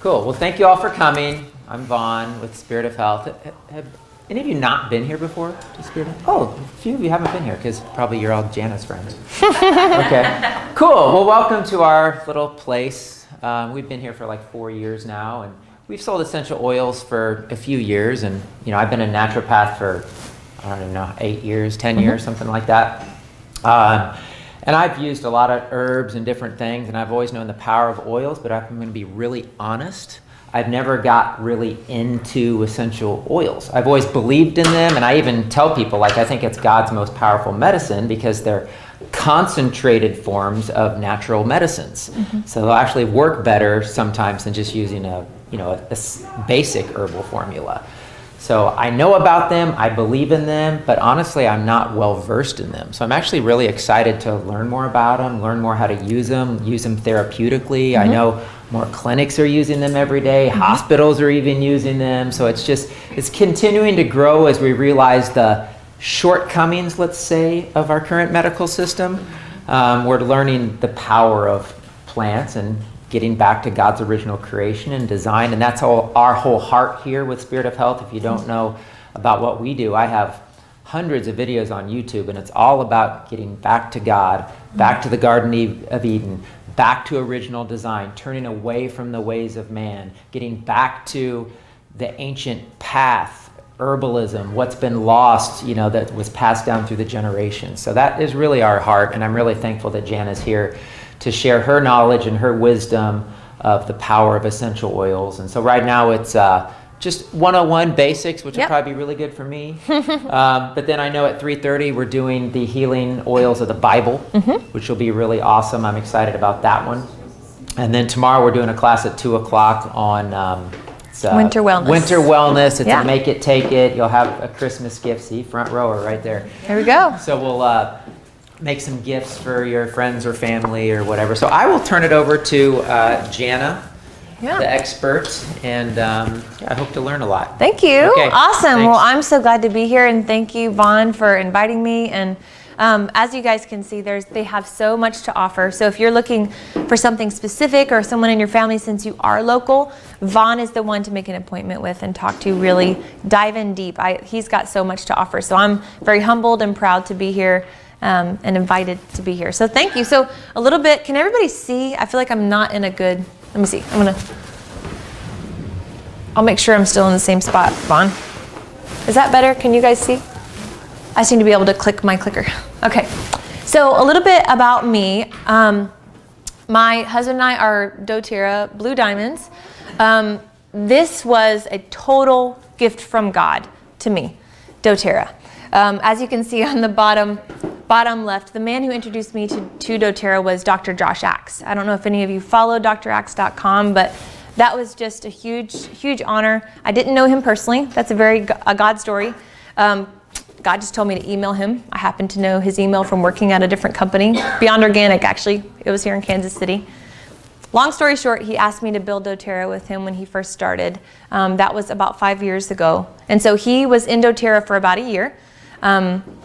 Cool. Well, thank you all for coming. I'm Vaughn with Spirit of Health. Have any of you not been here before to Spirit of Health? Oh, a few of you haven't been here because probably you're all Janna's friends. Okay. Cool. Well, welcome to our little place. We've been here for like 4 years now, and we've sold essential oils for a few years. And, I've been a naturopath for, I don't even know, 8 years, 10 years, something like that. And I've used a lot of herbs and different things, and I've always known the power of oils, but I'm going to be really honest. I've never got really into essential oils. I've always believed in them, and I even tell people, I think it's God's most powerful medicine because they're concentrated forms of natural medicines. Mm-hmm. So they'll actually work better sometimes than just using a basic herbal formula. So I know about them, I believe in them, but honestly, I'm not well versed in them. So I'm actually really excited to learn more about them, learn more how to use them therapeutically. Mm-hmm. I know more clinics are using them every day, mm-hmm. Hospitals are even using them. So it's continuing to grow as we realize the shortcomings, let's say, of our current medical system. We're learning the power of plants and getting back to God's original creation and design. And that's our whole heart here with Spirit of Health. If you don't know about what we do, I have hundreds of videos on YouTube, and it's all about getting back to God, back to the Garden of Eden, back to original design, turning away from the ways of man, getting back to the ancient path, herbalism, what's been lost, that was passed down through the generations. So that is really our heart, and I'm really thankful that Janna's here to share her knowledge and her wisdom of the power of essential oils. And so right now it's just 101 basics, which will probably be really good for me. But then I know at 3:30 we're doing the healing oils of the Bible, mm-hmm. which will be really awesome. I'm excited about that one. And then tomorrow we're doing a class at 2 o'clock on Winter Wellness. Winter Wellness. It's a make it, take it. You'll have a Christmas gift. See, front rower right there. There we go. So we'll make some gifts for your friends or family or whatever. So I will turn it over to Janna, the expert, and I hope to learn a lot. Thank you. Okay, awesome. thanks. Well, I'm so glad to be here, and thank you, Vaughn, for inviting me. And as you guys can see, they have so much to offer. So if you're looking for something specific or someone in your family, since you are local, Vaughn is the one to make an appointment with and talk to, really dive in deep. He's got so much to offer. So I'm very humbled and proud to be here. And invited to be here. So thank you. So a little bit, can everybody see? I feel like I'm not in a good, let me see. I'll make sure I'm still in the same spot, Vaughn. Is that better? Can you guys see? I seem to be able to click my clicker. Okay. So a little bit about me. My husband and I are DoTerra Blue Diamonds. This was a total gift from God to me, DoTerra. As you can see on the bottom left, the man who introduced me to DoTerra was Dr. Josh Axe. I don't know if any of you follow draxe.com, but that was just a huge honor. I didn't know him personally. That's a God story. God just told me to email him. I happen to know his email from working at a different company, Beyond Organic, actually. It was here in Kansas City. Long story short, he asked me to build DoTerra with him when he first started. That was about 5 years ago. And so he was in DoTerra for about a year.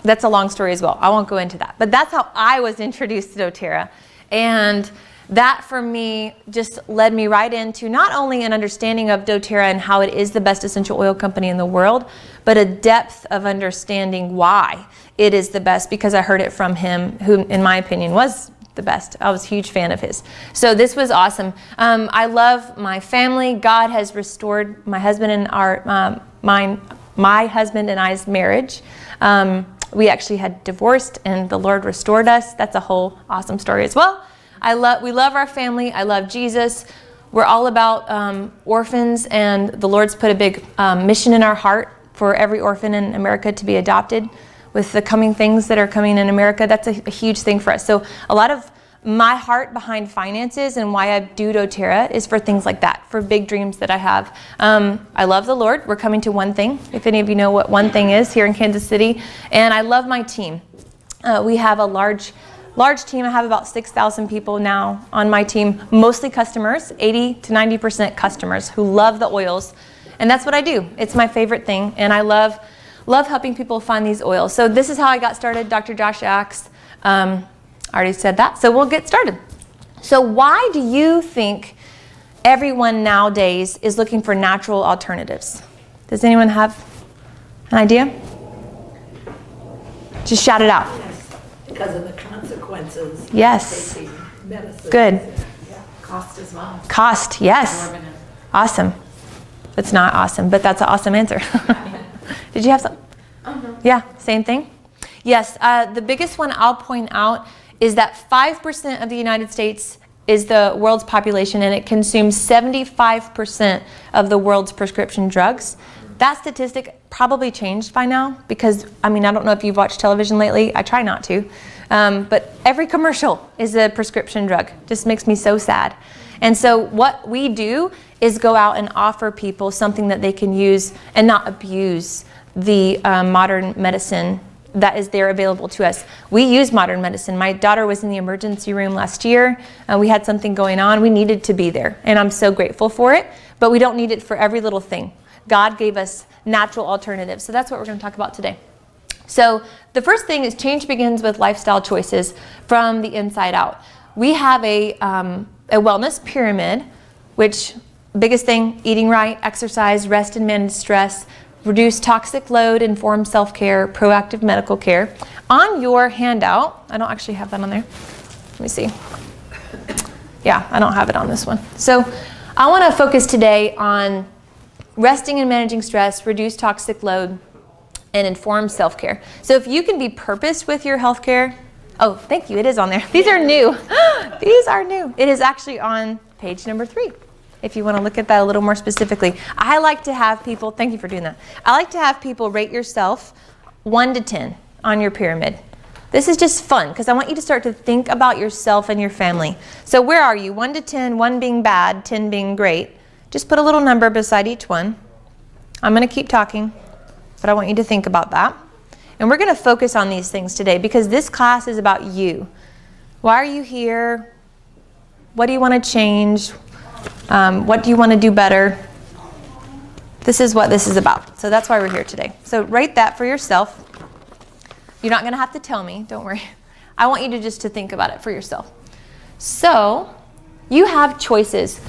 That's a long story as well. I won't go into that. But that's how I was introduced to DoTerra. And that for me just led me right into not only an understanding of DoTerra and how it is the best essential oil company in the world, but a depth of understanding why it is the best, because I heard it from him, who in my opinion was the best. I was a huge fan of his. So this was awesome. I love my family. God has restored my husband and my husband and I's marriage. We actually had divorced and the Lord restored us. That's a whole awesome story as well. We love our family. I love Jesus. We're all about orphans, and the Lord's put a big mission in our heart for every orphan in America to be adopted. With the coming things that are coming in America, that's a huge thing for us. So a lot of my heart behind finances and why I do DoTerra is for things like that, for big dreams that I have. I love the Lord. We're coming to One Thing, if any of you know what One Thing is, here in Kansas City. And I love my team. We have a large team. I have about 6,000 people now on my team, mostly customers, 80 to 90% customers who love the oils. And that's what I do. It's my favorite thing. And I love helping people find these oils. So this is how I got started, Dr. Josh Axe. I already said that, so we'll get started. So why do you think everyone nowadays is looking for natural alternatives. Does anyone have an idea? Just shout it out. Because of the consequences. Yes. Taking medicine. Good. Yeah. Cost as well. Cost, yes. Awesome. It's not awesome, but that's an awesome answer. Did you have some? Yeah, same thing? Yes, the biggest one I'll point out is that 5% of the United States is the world's population, and it consumes 75% of the world's prescription drugs. That statistic probably changed by now because, I don't know if you've watched television lately. I try not to. But every commercial is a prescription drug. Just makes me so sad. And so what we do is go out and offer people something that they can use and not abuse the modern medicine that is there available to us. We use modern medicine. My daughter was in the emergency room last year. We had something going on. We needed to be there, and I'm so grateful for it. But we don't need it for every little thing. God gave us natural alternatives. So that's what we're going to talk about today. So the first thing is change begins with lifestyle choices from the inside out. We have a wellness pyramid, which biggest thing, eating right, exercise, rest and manage stress, reduce toxic load, informed self-care, proactive medical care. On your handout, I don't actually have that on there. Let me see. Yeah, I don't have it on this one. So I want to focus today on resting and managing stress, reduce toxic load, and informed self-care. So if you can be purposed with your healthcare, oh, thank you, it is on there. These are new. These are new. It is actually on page number 3. If you want to look at that a little more specifically. I like to have people, thank you for doing that. I like to have people rate yourself 1 to 10 on your pyramid. This is just fun because I want you to start to think about yourself and your family. So where are you? 1 to 10, 1 being bad, 10 being great. Just put a little number beside each one. I'm going to keep talking, but I want you to think about that. And we're going to focus on these things today because this class is about you. Why are you here? What do you want to change? What do you want to do better? This is what this is about. So that's why we're here today. So write that for yourself. You're not going to have to tell me. Don't worry. I want you to just to think about it for yourself. So you have choices.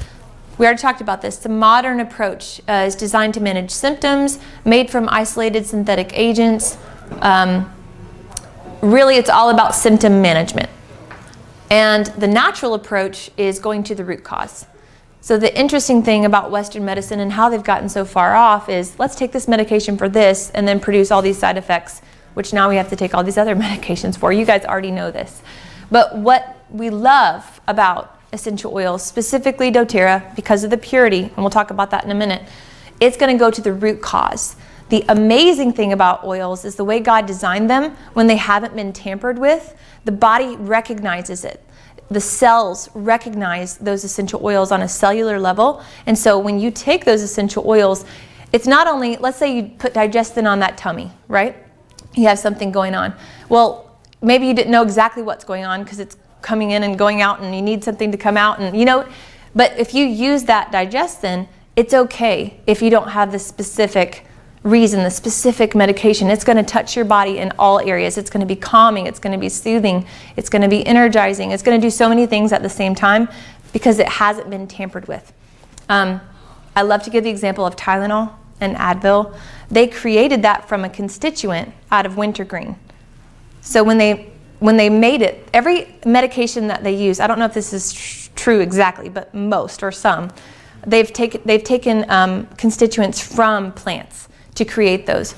We already talked about this. The modern approach is designed to manage symptoms made from isolated synthetic agents. Really, it's all about symptom management. And the natural approach is going to the root cause. So the interesting thing about Western medicine and how they've gotten so far off is let's take this medication for this and then produce all these side effects, which now we have to take all these other medications for. You guys already know this. But what we love about essential oils, specifically doTerra, because of the purity, and we'll talk about that in a minute, it's going to go to the root cause. The amazing thing about oils is the way God designed them, when they haven't been tampered with, the body recognizes it. The cells recognize those essential oils on a cellular level. And so when you take those essential oils, it's not only, let's say you put digestin on that tummy, right? You have something going on. Well, maybe you didn't know exactly what's going on because it's coming in and going out and you need something to come out and but if you use that digestin, it's okay if you don't have the specific reason, the specific medication. It's going to touch your body in all areas. It's going to be calming, it's going to be soothing, it's going to be energizing, it's going to do so many things at the same time because it hasn't been tampered with. I love to give the example of Tylenol and Advil. They created that from a constituent out of wintergreen. So when they made it, every medication that they use, I don't know if this is true exactly, but most or some, they've taken constituents from plants to create those,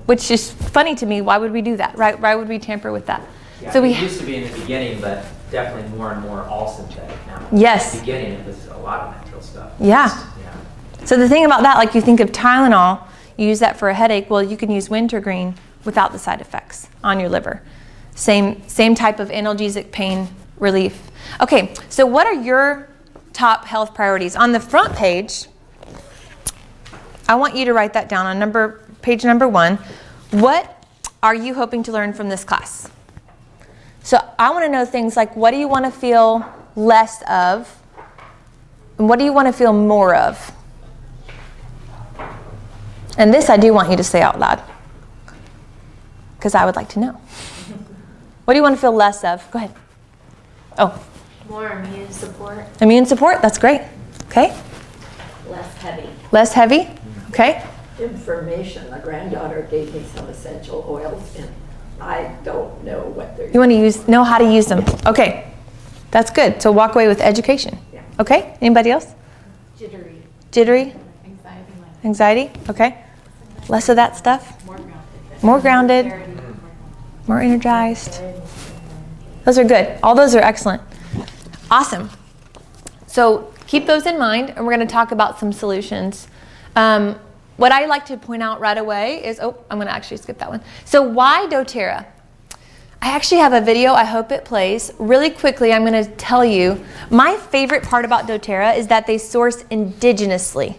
which is funny to me. Why would we do that? Right? Why would we tamper with that? Yeah, So it used to be in the beginning, but definitely more and more all synthetic now. Yes. In the beginning, it was a lot of natural stuff. Yeah. So the thing about that, like you think of Tylenol, you use that for a headache. Well, you can use wintergreen without the side effects on your liver. Same type of analgesic pain relief. Okay, so what are your top health priorities? On the front page, I want you to write that down on page number 1. What are you hoping to learn from this class? So I want to know things like, what do you want to feel less of? And what do you want to feel more of? And this I do want you to say out loud, because I would like to know. What do you want to feel less of? Go ahead. Oh. More immune support. Immune support, that's great. Okay? Less heavy. Less heavy? Okay. Information. My granddaughter gave me some essential oils, and I don't know what they're You want to know how to use them. Okay. That's good. So walk away with education. Yeah. Okay? Anybody else? Jittery. Jittery? Anxiety. Anxiety? Okay. Less of that stuff? More grounded. More energized. Those are good. All those are excellent. Awesome. So keep those in mind, and we're going to talk about some solutions. What I like to point out right away is, I'm going to actually skip that one. So why doTERRA? I actually have a video. I hope it plays. Really quickly, I'm going to tell you, my favorite part about doTERRA is that they source indigenously.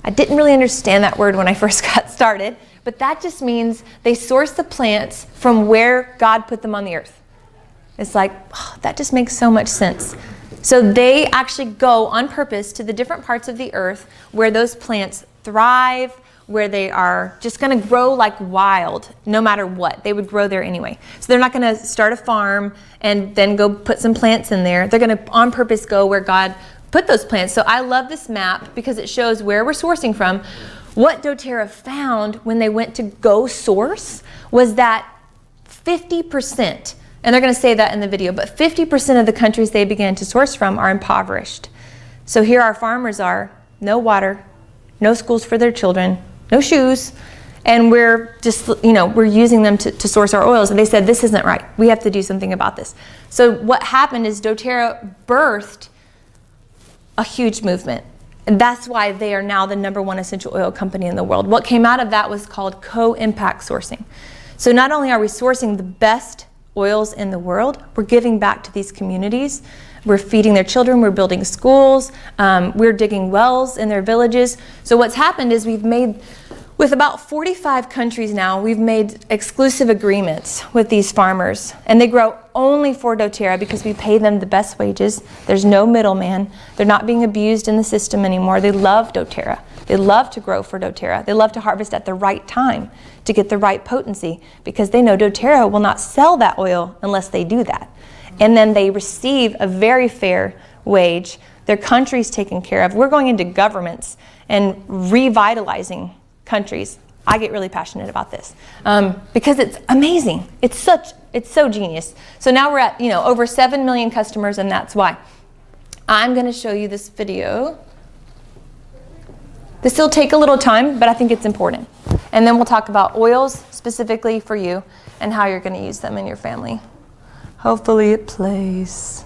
I didn't really understand that word when I first got started, but that just means they source the plants from where God put them on the earth. It's like, that just makes so much sense. So they actually go on purpose to the different parts of the earth where those plants thrive, where they are just going to grow like wild, no matter what. They would grow there anyway. So they're not going to start a farm and then go put some plants in there. They're going to on purpose go where God put those plants. So I love this map because it shows where we're sourcing from. What doTERRA found when they went to go source was that 50%, and they're going to say that in the video, but 50% of the countries they began to source from are impoverished. So here our farmers are, no water, no schools for their children, no shoes, and we're just, we're using them to source our oils. And they said, this isn't right. We have to do something about this. So what happened is doTERRA birthed a huge movement. And that's why they are now the #1 essential oil company in the world. What came out of that was called co-impact sourcing. So not only are we sourcing the best oils in the world, we're giving back to these communities. We're feeding their children, we're building schools, we're digging wells in their villages. So what's happened is we've made, with about 45 countries now, we've made exclusive agreements with these farmers. And they grow only for doTERRA because we pay them the best wages. There's no middleman. They're not being abused in the system anymore. They love doTERRA. They love to grow for doTERRA. They love to harvest at the right time to get the right potency because they know doTERRA will not sell that oil unless they do that. And then they receive a very fair wage. Their country's taken care of. We're going into governments and revitalizing countries. I get really passionate about this because it's amazing. It's so genius. So now we're at over 7 million customers, and that's why. I'm going to show you this video. This will take a little time, but I think it's important. And then we'll talk about oils specifically for you and how you're going to use them in your family. Hopefully it plays.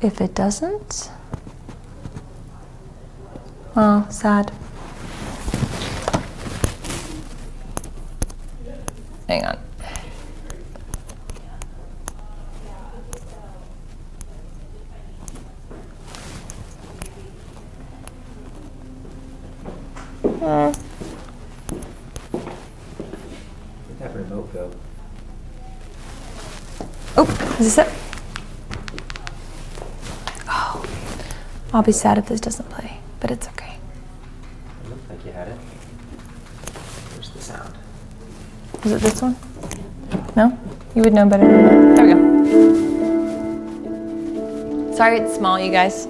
If it doesn't, oh, sad. Hang on. Where'd that remote go? Oh, is this it? Oh, I'll be sad if this doesn't play, but it's okay. It looked like you had it. Where's the sound? Is it this one? No? You would know better than that. There we go. Sorry it's small, you guys.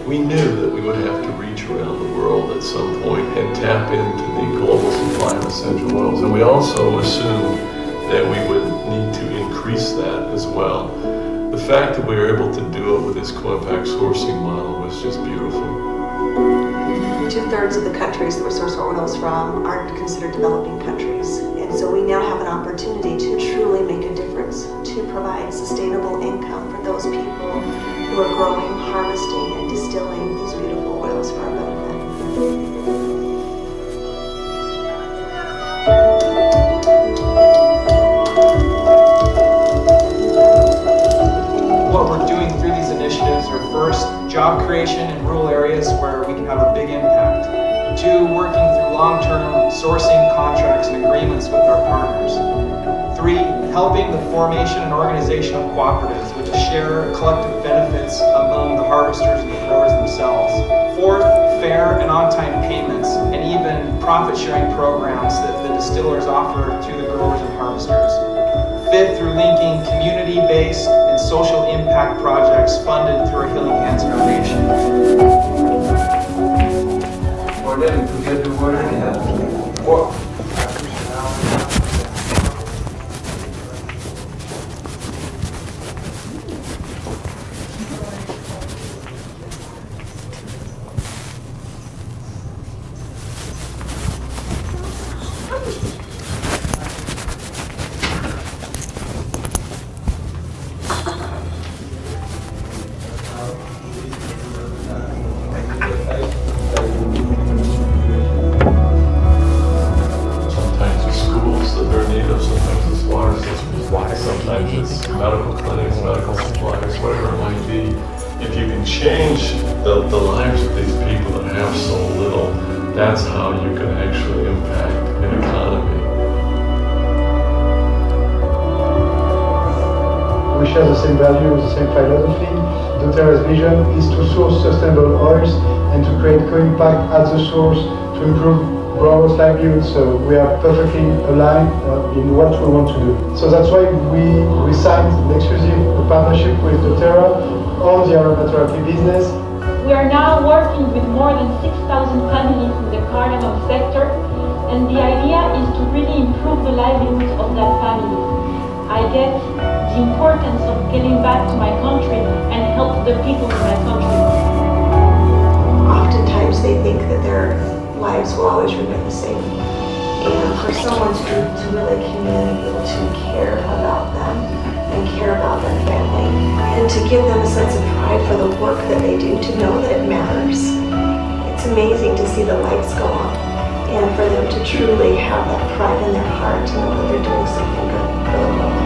We knew that we would have to reach around the world at some point and tap into the global supply of essential oils. And we also assumed that we would need to increase that as well. The fact that we were able to do it with this co-impact sourcing model was just beautiful. 2/3 of the countries that we source our oils from aren't considered developing countries. And so we now have an opportunity to truly make a difference, to provide sustainable income for those people who are growing, harvesting, and distilling these beautiful oils for our benefit. What we're doing through these initiatives are first, job creation in rural areas where we can have a big impact. 2, working through long-term sourcing contracts and agreements with our partners. 3, helping the formation and organization of cooperatives, which share collective benefits among the harvesters and the growers themselves. 4th, fair and on-time payments, and even profit-sharing programs that the distillers offer to the growers and harvesters. Fifth, through linking community-based and social impact projects funded through our Healing Hands Foundation. For them to get the water and work. Sometimes it's schools that they're in need of, sometimes it's water systems, sometimes it's medical clinics, medical supplies, whatever it might be. If you can change the lives of these people that have so little, that's how you can actually impact an economy. We share the same values, the same philosophy. DoTerra's vision is to source sustainable oils and to create co-impact at the source to improve growers' livelihoods. So we are perfectly aligned in what we want to do. So that's why we signed an exclusive partnership with DoTerra on the aromatherapy business. We are now working with more than 6,000 families in the cardamom sector, and the idea is to really improve the livelihoods of that family. I get the importance of getting back to my country and help the people in my country. Oftentimes they think that their lives will always remain the same. And for someone to really commit to care about them and care about their family and to give them a sense of pride for the work that they do, to know that it matters. It's amazing to see the lights go on and for them to truly have that pride in their heart to know that they're doing something good for the world.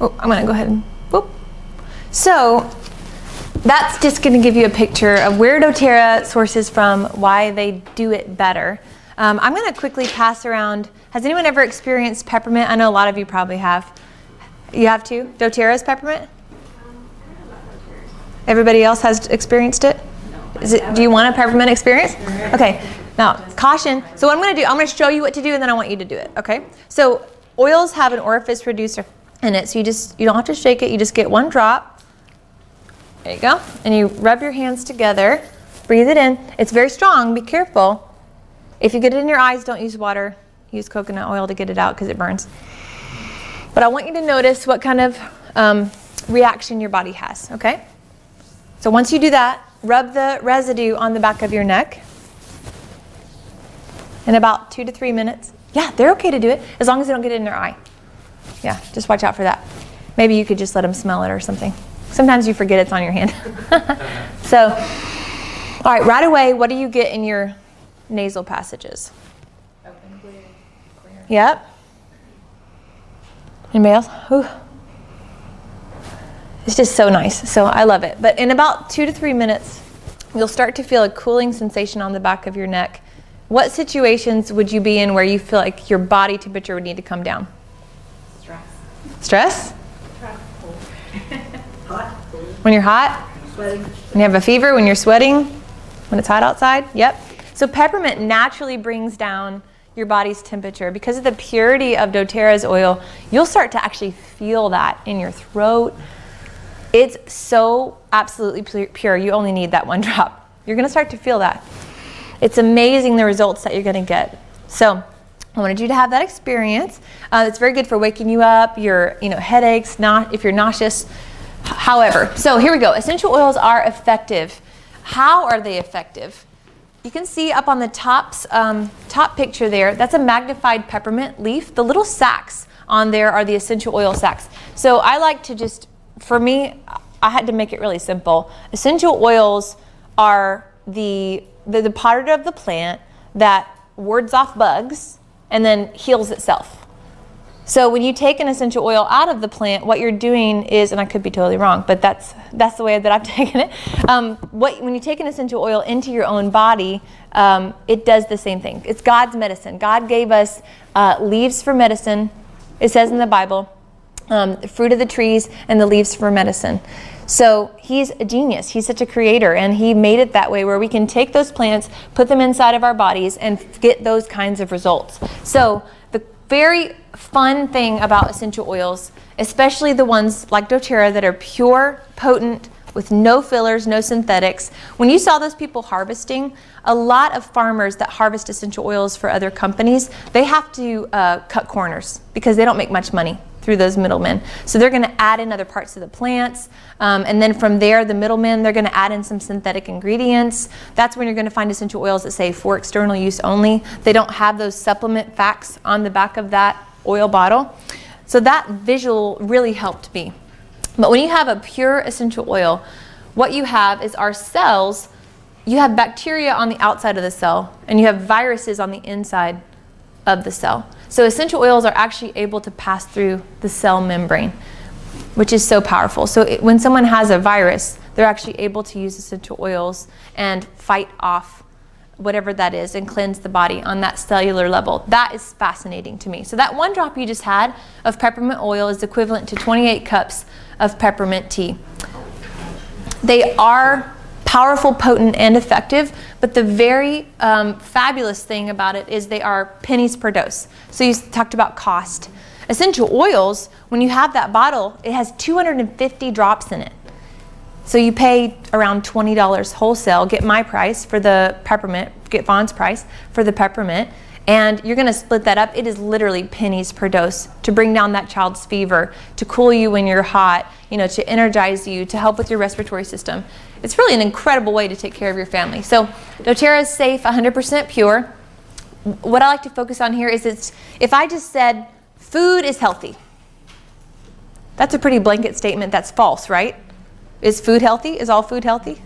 Oh, I'm gonna go ahead and whoop. So that's just gonna give you a picture of where doTerra sources from, why they do it better. I'm gonna quickly pass around. Has anyone ever experienced peppermint? I know a lot of you probably have. You have too? doTerra's peppermint? Everybody else has experienced it? Is it? Do you want a peppermint experience? Okay. Now, caution. So what I'm gonna do, I'm gonna show you what to do and then I want you to do it, okay? So oils have an orifice reducer in it, so you don't have to shake it, you just get one drop. There you go. And you rub your hands together, breathe it in. It's very strong, be careful. If you get it in your eyes, don't use water. Use coconut oil to get it out because it burns. But I want you to notice what kind of reaction your body has, okay? So once you do that, rub the residue on the back of your neck in about 2 to 3 minutes. Yeah, they're okay to do it as long as they don't get it in their eye. Yeah, just watch out for that. Maybe you could just let them smell it or something. Sometimes you forget it's on your hand. So, all right, right away, what do you get in your nasal passages? Open, clear. Yep. Anybody else? Ooh. It's just so nice. So I love it. But in about 2 to 3 minutes, you'll start to feel a cooling sensation on the back of your neck. What situations would you be in where you feel like your body temperature would need to come down? Stress? Hot, When you're hot? sweating. When you have a fever? When you're sweating? When it's hot outside? Yep. So peppermint naturally brings down your body's temperature. Because of the purity of doTerra's oil, you'll start to actually feel that in your throat. It's so absolutely pure. You only need that one drop. You're going to start to feel that. It's amazing the results that you're going to get. So I wanted you to have that experience. It's very good for waking you up, your headaches, if you're nauseous. However, so here we go. Essential oils are effective. How are they effective? You can see up on the top picture there, that's a magnified peppermint leaf. The little sacs on there are the essential oil sacs. So I like to for me, I had to make it really simple. Essential oils are the part of the plant that wards off bugs and then heals itself. So when you take an essential oil out of the plant, what you're doing is, and I could be totally wrong, but that's the way that I've taken it. When you take an essential oil into your own body, it does the same thing. It's God's medicine. God gave us leaves for medicine. It says in the Bible, the fruit of the trees and the leaves for medicine. So he's a genius. He's such a creator, and he made it that way where we can take those plants, put them inside of our bodies, and get those kinds of results. So the very fun thing about essential oils, especially the ones like doTerra that are pure, potent, with no fillers, no synthetics. When you saw those people harvesting, a lot of farmers that harvest essential oils for other companies, they have to cut corners because they don't make much money through those middlemen. So they're going to add in other parts of the plants, and then from there, the middlemen, they're going to add in some synthetic ingredients. That's when you're going to find essential oils that say for external use only. They don't have those supplement facts on the back of that oil bottle. So that visual really helped me. But when you have a pure essential oil, what you have is our cells, you have bacteria on the outside of the cell, and you have viruses on the inside of the cell. So essential oils are actually able to pass through the cell membrane, which is so powerful. So when someone has a virus, they're actually able to use essential oils and fight off whatever that is and cleanse the body on that cellular level. That is fascinating to me. So that one drop you just had of peppermint oil is equivalent to 28 cups of peppermint tea. They are powerful, potent, and effective, but the very fabulous thing about it is they are pennies per dose. So you talked about cost. Essential oils, when you have that bottle, it has 250 drops in it. So you pay around $20 wholesale, get my price for the peppermint, get Vaughn's price for the peppermint, and you're going to split that up. It is literally pennies per dose to bring down that child's fever, to cool you when you're hot, to energize you, to help with your respiratory system. It's really an incredible way to take care of your family. So doTerra is safe, 100% pure. What I like to focus on here is if I just said food is healthy, that's a pretty blanket statement. That's false, right? Is food healthy? Is all food healthy?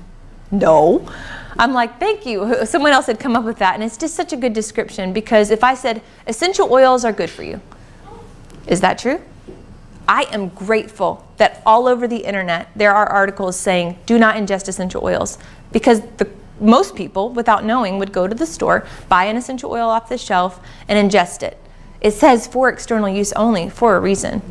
No. I'm like, thank you. Someone else had come up with that, and it's just such a good description, because if I said essential oils are good for you, is that true? I am grateful that all over the internet there are articles saying do not ingest essential oils, because most people, without knowing, would go to the store, buy an essential oil off the shelf, and ingest it. It says for external use only for a reason.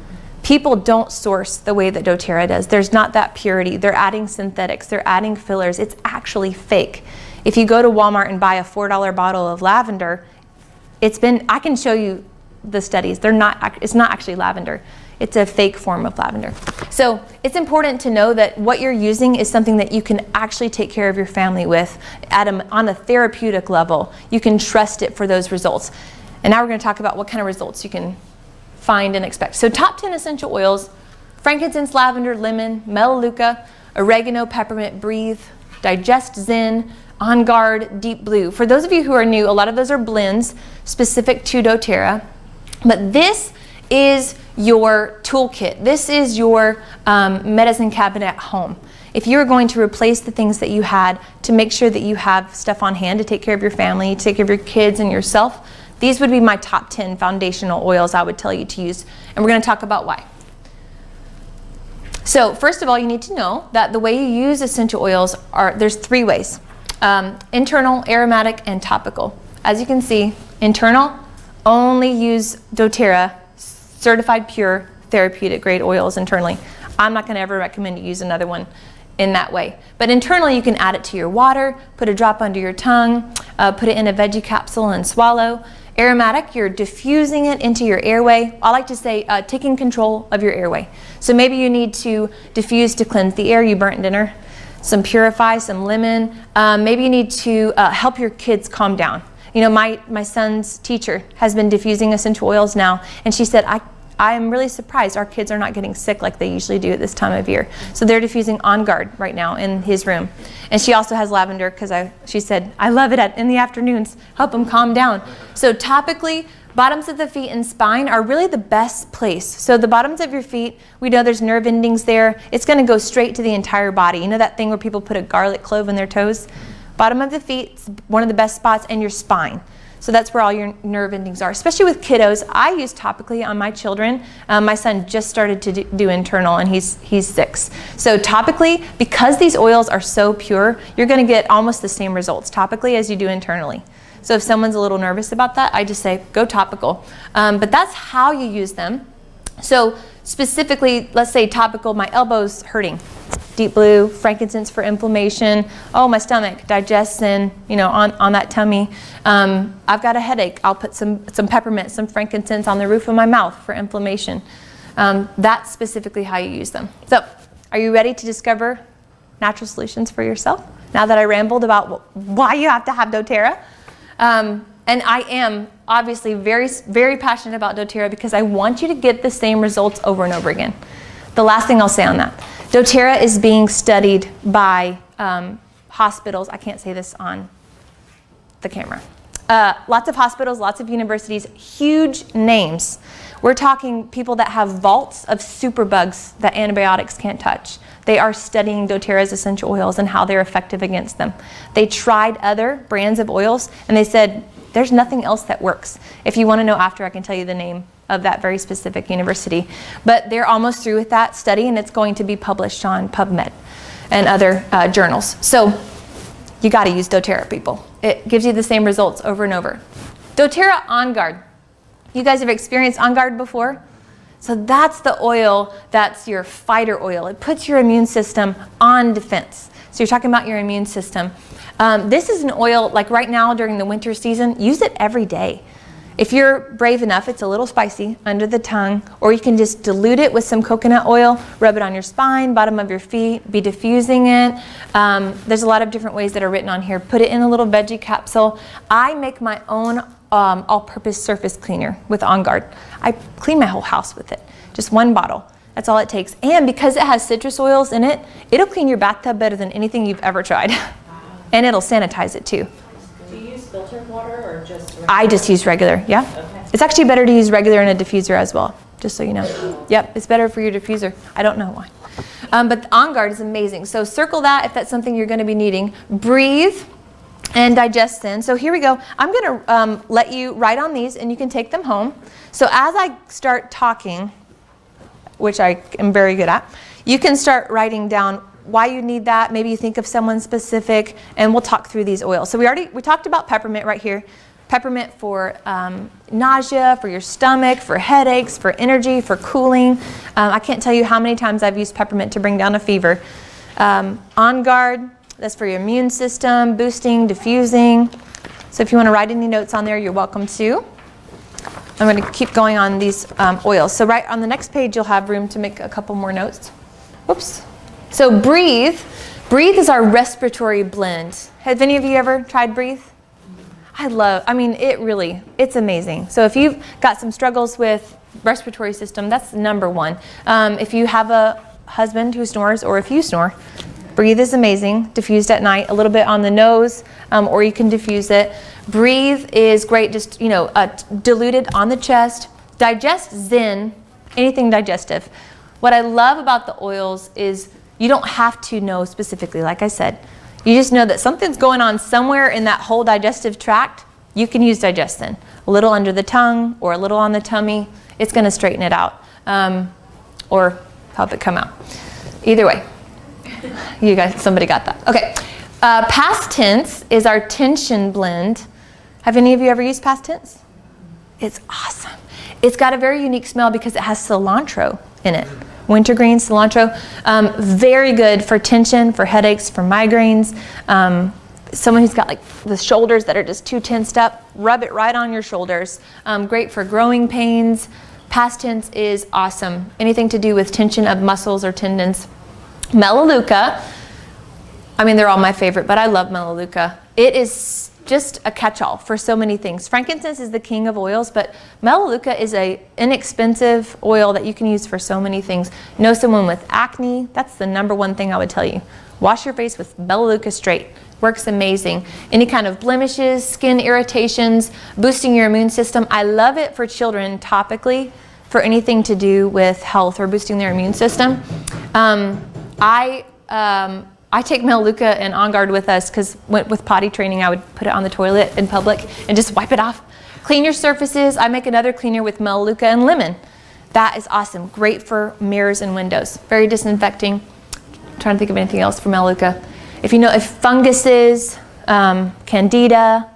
People don't source the way that doTerra does. There's not that purity. They're adding synthetics. They're adding fillers. It's actually fake. If you go to Walmart and buy a $4 bottle of lavender, I can show you the studies. It's not actually lavender. It's a fake form of lavender. So it's important to know that what you're using is something that you can actually take care of your family with on a therapeutic level. You can trust it for those results. And now we're going to talk about what kind of results you can find and expect. So top 10 essential oils: frankincense, lavender, lemon, melaleuca, oregano, peppermint, breathe, digest, zen, on guard, deep blue. For those of you who are new, a lot of those are blends specific to doTerra, but this is your toolkit. This is your medicine cabinet at home. If you are going to replace the things that you had to make sure that you have stuff on hand to take care of your family, to take care of your kids and yourself, these would be my top 10 foundational oils I would tell you to use, and we're going to talk about why. So first of all, you need to know that the way you use essential oils there's 3 ways: internal, aromatic, and topical. As you can see, internal, only use doTerra certified pure therapeutic grade oils internally. I'm not going to ever recommend you use another one in that way. But internally, you can add it to your water, put a drop under your tongue, put it in a veggie capsule and swallow. Aromatic, you're diffusing it into your airway. I like to say taking control of your airway. So maybe you need to diffuse to cleanse the air, you burnt dinner, some Purify, some lemon. Maybe you need to help your kids calm down. My son's teacher has been diffusing essential oils now, and she said, I am really surprised our kids are not getting sick like they usually do at this time of year. So they're diffusing On Guard right now in his room. And she also has lavender because she said, I love it in the afternoons, help them calm down. So topically, bottoms of the feet and spine are really the best place. So the bottoms of your feet, we know there's nerve endings there. It's going to go straight to the entire body. You know that thing where people put a garlic clove in their toes? Bottom of the feet is one of the best spots, and your spine. So that's where all your nerve endings are, especially with kiddos. I use topically on my children. My son just started to do internal, and he's 6. So topically, because these oils are so pure, you're going to get almost the same results topically as you do internally. So if someone's a little nervous about that, I just say go topical. But that's how you use them. So specifically, let's say topical, my elbow's hurting. Deep blue, frankincense for inflammation. Oh, my stomach, digestion, on that tummy. I've got a headache. I'll put some peppermint, some frankincense on the roof of my mouth for inflammation. That's specifically how you use them. So, are you ready to discover natural solutions for yourself? Now that I rambled about why you have to have doTerra. And I am obviously very, very passionate about doTerra because I want you to get the same results over and over again. The last thing I'll say on that. doTerra is being studied by hospitals. I can't say this on the camera. Lots of hospitals, lots of universities, huge names. We're talking people that have vaults of superbugs that antibiotics can't touch. They are studying doTerra's essential oils and how they're effective against them. They tried other brands of oils and they said, there's nothing else that works. If you want to know after, I can tell you the name of that very specific university. But they're almost through with that study, and it's going to be published on PubMed and other journals. So you got to use doTerra, people. It gives you the same results over and over. doTerra On Guard. You guys have experienced On Guard before? So that's the oil that's your fighter oil. It puts your immune system on defense. So you're talking about your immune system. This is an oil, like right now during the winter season, use it every day. If you're brave enough, it's a little spicy under the tongue, or you can just dilute it with some coconut oil, rub it on your spine, bottom of your feet, be diffusing it. There's a lot of different ways that are written on here. Put it in a little veggie capsule. I make my own all-purpose surface cleaner with On Guard. I clean my whole house with it. Just one bottle. That's all it takes. And because it has citrus oils in it, it'll clean your bathtub better than anything you've ever tried. And it'll sanitize it too. Do you use filtered water or just regular? I just use regular, yeah. Okay. It's actually better to use regular in a diffuser as well, just so you know. Yep, it's better for your diffuser. I don't know why. But On Guard is amazing. So circle that if that's something you're going to be needing. Breathe and digest in. So here we go. I'm going to let you write on these and you can take them home. So as I start talking, which I am very good at, you can start writing down why you need that. Maybe you think of someone specific, and we'll talk through these oils. So we talked about peppermint right here. Peppermint for nausea, for your stomach, for headaches, for energy, for cooling. I can't tell you how many times I've used peppermint to bring down a fever. On Guard, that's for your immune system, boosting, diffusing. So if you want to write any notes on there, you're welcome to. I'm going to keep going on these oils. So right on the next page, you'll have room to make a couple more notes. Whoops. So Breathe. Breathe is our respiratory blend. Have any of you ever tried Breathe? It's amazing. So if you've got some struggles with respiratory system, that's number one. If you have a husband who snores, or if you snore, Breathe is amazing. Diffused at night, a little bit on the nose, or you can diffuse it. Breathe is great, just diluted on the chest. Digest Zen, anything digestive. What I love about the oils is you don't have to know specifically, like I said. You just know that something's going on somewhere in that whole digestive tract. You can use Digest Zen. A little under the tongue or a little on the tummy. It's going to straighten it out, or help it come out. Either way, you guys, somebody got that. Okay, Past Tense is our tension blend. Have any of you ever used Past Tense? It's awesome. It's got a very unique smell because it has cilantro in it. Wintergreen, cilantro. Very good for tension, for headaches, for migraines. Someone who's got like the shoulders that are just too tensed up, rub it right on your shoulders. Great for growing pains. Past Tense is awesome. Anything to do with tension of muscles or tendons. Melaleuca. They're all my favorite, but I love Melaleuca. It is just a catch-all for so many things. Frankincense is the king of oils, but Melaleuca is an inexpensive oil that you can use for so many things. Know someone with acne? That's the number one thing I would tell you. Wash your face with Melaleuca straight. Works amazing. Any kind of blemishes, skin irritations, boosting your immune system. I love it for children topically for anything to do with health or boosting their immune system. I I take Melaleuca and On Guard with us because with potty training, I would put it on the toilet in public and just wipe it off. Clean your surfaces. I make another cleaner with Melaleuca and lemon. That is awesome. Great for mirrors and windows. Very disinfecting. I'm trying to think of anything else for Melaleuca. If funguses, candida,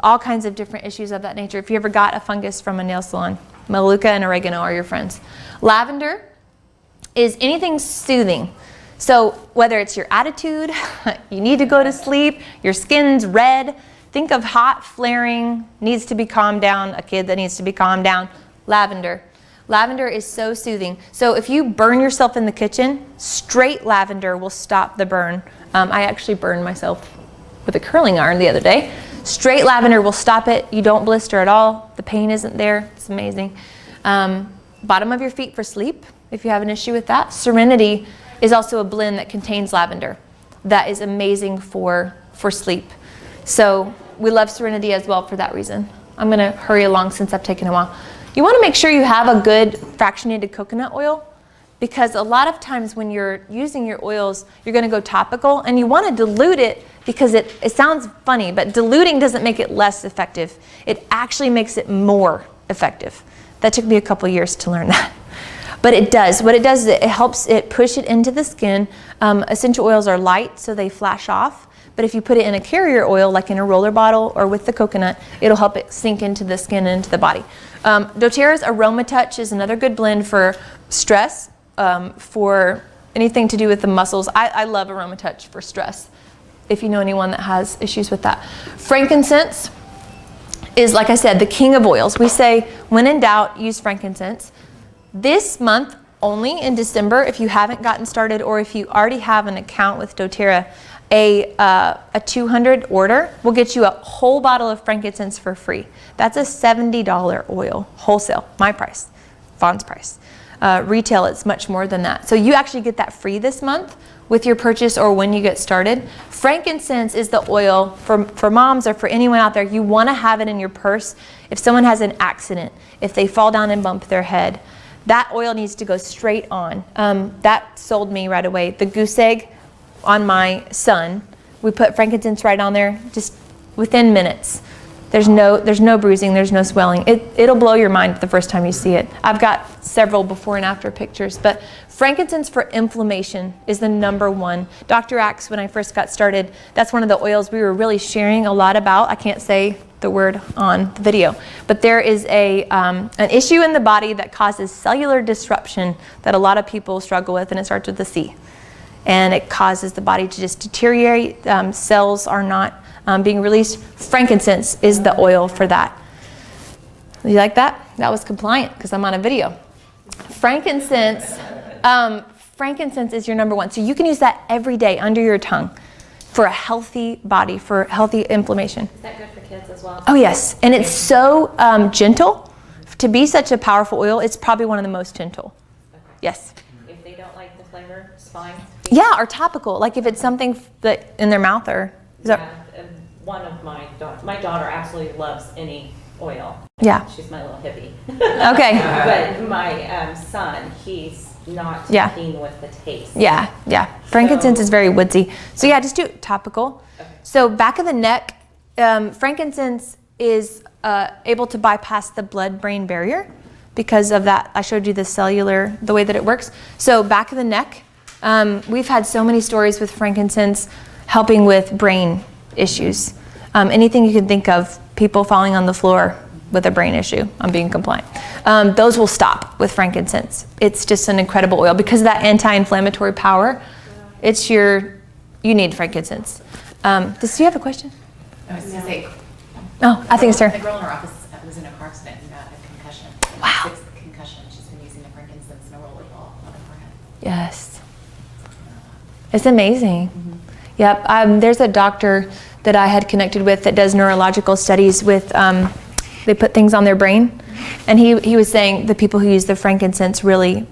all kinds of different issues of that nature. If you ever got a fungus from a nail salon, Melaleuca and oregano are your friends. Lavender is anything soothing. So whether it's your attitude, you need to go to sleep, your skin's red, think of hot, flaring, needs to be calmed down, a kid that needs to be calmed down, lavender. Lavender is so soothing. So if you burn yourself in the kitchen, straight lavender will stop the burn. I actually burned myself with a curling iron the other day. Straight lavender will stop it. You don't blister at all. The pain isn't there. It's amazing. Bottom of your feet for sleep, if you have an issue with that. Serenity is also a blend that contains lavender. That is amazing for sleep. So we love Serenity as well for that reason. I'm going to hurry along since I've taken a while. You want to make sure you have a good fractionated coconut oil, because a lot of times when you're using your oils, you're going to go topical and you want to dilute it because it sounds funny, but diluting doesn't make it less effective. It actually makes it more effective. That took me a couple years to learn that. But it does. What it does is it helps it push it into the skin. Essential oils are light, so they flash off. But if you put it in a carrier oil, like in a roller bottle or with the coconut, it'll help it sink into the skin and into the body. doTerra's Aroma Touch is another good blend for stress, for anything to do with the muscles. I love Aroma Touch for stress, if you know anyone that has issues with that. Frankincense is, like I said, the king of oils. We say, when in doubt, use frankincense. This month, only in December, if you haven't gotten started or if you already have an account with doTerra, a 200 order will get you a whole bottle of frankincense for free. That's a $70 oil, wholesale, my price, Vaughn's price. Retail, it's much more than that. So you actually get that free this month with your purchase or when you get started. Frankincense is the oil for moms or for anyone out there. You want to have it in your purse. If someone has an accident, if they fall down and bump their head, that oil needs to go straight on. That sold me right away. The goose egg on my son, we put frankincense right on there just within minutes. There's no bruising, there's no swelling. It'll blow your mind the first time you see it. I've got several before and after pictures, but frankincense for inflammation is the number one. Dr. Axe, when I first got started, that's one of the oils we were really sharing a lot about. I can't say the word on the video, but there is an issue in the body that causes cellular disruption that a lot of people struggle with, and it starts with the C. And it causes the body to just deteriorate. Cells are not being released. Frankincense is the oil for that. You like that? That was compliant because I'm on a video. Frankincense is your number one. So you can use that every day under your tongue for a healthy body, for healthy inflammation. Is that good for kids as well? Oh yes, and it's so gentle. To be such a powerful oil, it's probably one of the most gentle. Okay. Yes. If they don't like the flavor, it's fine. Yeah, or topical, like if it's something that in their mouth or... One of my daughter absolutely loves any oil. Yeah. She's my little hippie. Okay. But my son, he's not keen with the taste. Yeah. Frankincense is very woodsy. So yeah, just do it topical. Okay. So back of the neck, frankincense is able to bypass the blood-brain barrier because of that. I showed you the way that it works. So back of the neck, we've had so many stories with frankincense helping with brain issues. Anything you can think of, people falling on the floor with a brain issue, I'm being compliant. Those will stop with frankincense. It's just an incredible oil because of that anti-inflammatory power. You need frankincense. Do you have a question? I was going to say. Oh, I think it's her. The girl in her office was in a car accident and got a concussion. Wow. Sixth concussion. She's been using the frankincense and a rollerball on her forehead. Yes. It's amazing. Mm-hmm. Yep. There's a doctor that I had connected with that does neurological studies with, they put things on their brain. And he was saying the people who use the frankincense really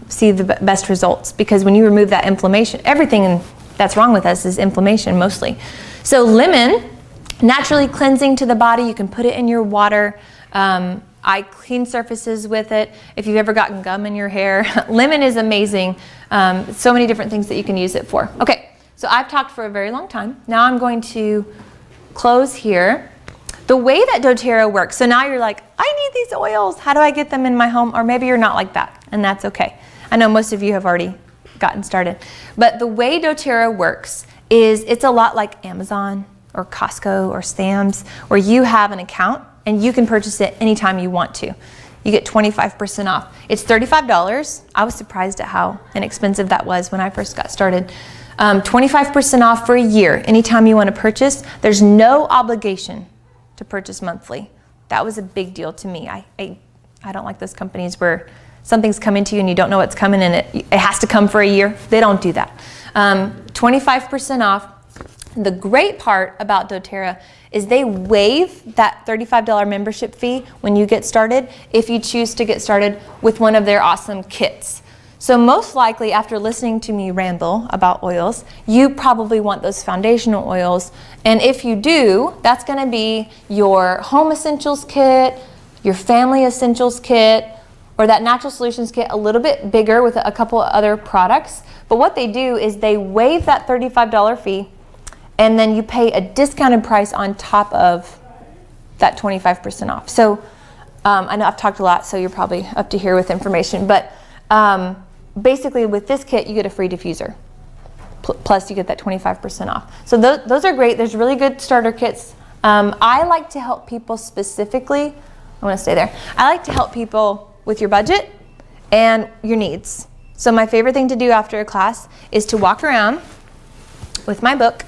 see the best results because when you remove that inflammation, everything that's wrong with us is inflammation mostly. So lemon, naturally cleansing to the body. You can put it in your water. I clean surfaces with it. If you've ever gotten gum in your hair, lemon is amazing. So many different things that you can use it for. Okay, so I've talked for a very long time. Now I'm going to close here. The way that doTERRA works, so now you're like, I need these oils. How do I get them in my home? Or maybe you're not like that, and that's okay. I know most of you have already gotten started. But the way doTERRA works is it's a lot like Amazon or Costco or Sam's, where you have an account and you can purchase it anytime you want to. You get 25% off. It's $35. I was surprised at how inexpensive that was when I first got started. 25% off for a year. Anytime you want to purchase, there's no obligation to purchase monthly. That was a big deal to me. I don't like those companies where something's coming to you and you don't know what's coming and it has to come for a year. They don't do that. 25% off. The great part about doTERRA is they waive that $35 membership fee when you get started if you choose to get started with one of their awesome kits. So most likely after listening to me ramble about oils, you probably want those foundational oils. And if you do, that's going to be your home essentials kit, your family essentials kit, or that natural solutions kit a little bit bigger with a couple of other products. But what they do is they waive that $35 fee, and then you pay a discounted price on top of that 25% off. So I know I've talked a lot, so you're probably up to here with information, but basically with this kit, you get a free diffuser. Plus you get that 25% off. So those are great. There's really good starter kits. I like to help people specifically, I wanna stay there. I like to help people with your budget and your needs. So my favorite thing to do after a class is to walk around with my book,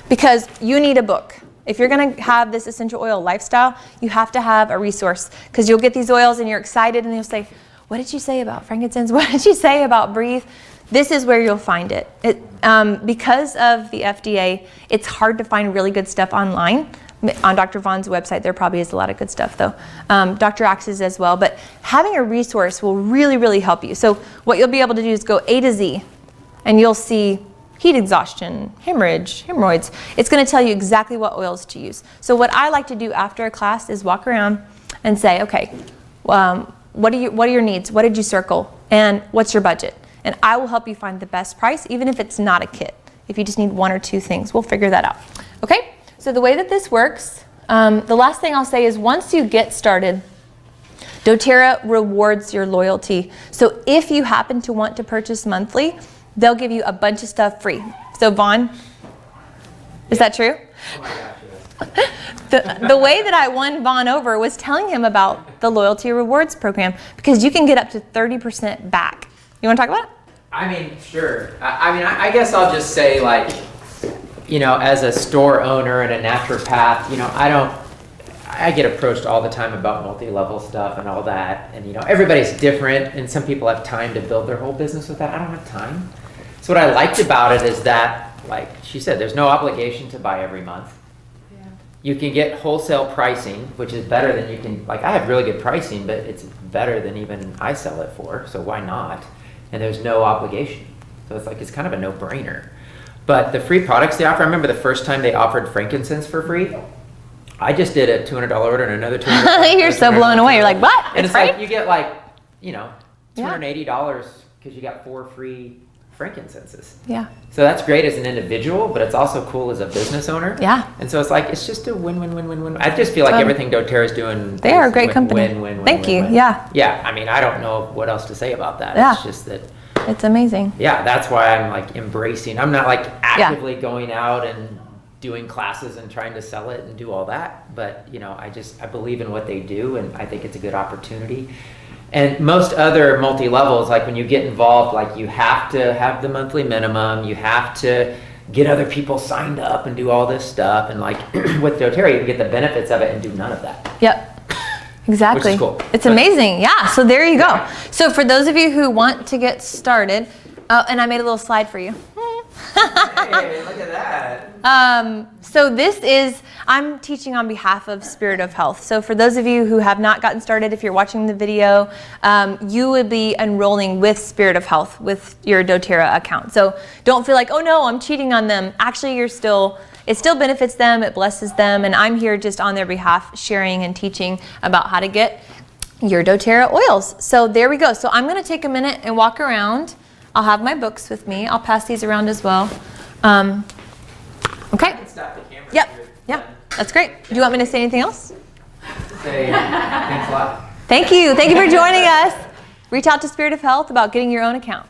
because you need a book. If you're gonna have this essential oil lifestyle, you have to have a resource, because you'll get these oils and you're excited and you'll say, what did you say about frankincense? What did you say about breathe? This is where you'll find it. Because of the FDA, it's hard to find really good stuff online. On Dr. Vaughn's website, there probably is a lot of good stuff though. Dr. Axe's as well, but having a resource will really, really help you. So what you'll be able to do is go A to Z, and you'll see heat exhaustion, hemorrhoids. It's gonna tell you exactly what oils to use. So what I like to do after a class is walk around and say, okay, what are your needs? What did you circle? And what's your budget? And I will help you find the best price, even if it's not a kit. If you just need one or two things, we'll figure that out. Okay, so the way that this works, the last thing I'll say is once you get started, doTERRA rewards your loyalty. So if you happen to want to purchase monthly, they'll give you a bunch of stuff free. So Vaughn, is that true? Oh my gosh, yes. The way that I won Vaughn over was telling him about the loyalty rewards program, because you can get up to 30% back. You want to talk about it? I mean, sure. I guess I'll just say, like, you know, as a store owner and a naturopath, you know, I get approached all the time about multi-level stuff and all that. And, you know, everybody's different, and some people have time to build their whole business with that. I don't have time. So what I liked about it is that, like she said, there's no obligation to buy every month. Yeah. You can get wholesale pricing, which is better than you can, like, I have really good pricing, but it's better than even I sell it for, so why not? And there's no obligation. So it's like, it's kind of a no-brainer. But the free products they offer, I remember the first time they offered frankincense for free, I just did a $200 order and another $200. You're so blown away. You're like, what? And it's free? like, you get like, you know, $280 because you got 4 free frankincenses. Yeah. So that's great as an individual, but it's also cool as a business owner. Yeah. And so it's like, it's just a win-win-win-win-win. I just feel like everything doTERRA is doing. They are a great company. Win-win-win. Thank you. Yeah. Yeah. I mean, I don't know what else to say about that. Yeah. It's just that. It's amazing. Yeah. That's why I'm like embracing. I'm not like actively going out and doing classes and trying to sell it and do all that. But, you know, I believe in what they do, and I think it's a good opportunity. And most other multi-levels, like when you get involved, like you have to have the monthly minimum, you have to get other people signed up and do all this stuff. And like with doTERRA, you can get the benefits of it and do none of that. Yep, exactly. Which is cool. It's amazing. Yeah, so there you go. So for those of you who want to get started, and I made a little slide for you. Hey, look at that. So this is, I'm teaching on behalf of Spirit of Health. So for those of you who have not gotten started, if you're watching the video, you would be enrolling with Spirit of Health with your doTerra account. So don't feel like, oh no, I'm cheating on them. Actually, it still benefits them, it blesses them, and I'm here just on their behalf sharing and teaching about how to get your doTerra oils. So there we go. So I'm gonna take a minute and walk around. I'll have my books with me. I'll pass these around as well. Okay. Stop the camera. Yep, that's great. Do you want me to say anything else? Say thanks a lot. Thank you for joining us. Reach out to Spirit of Health about getting your own account.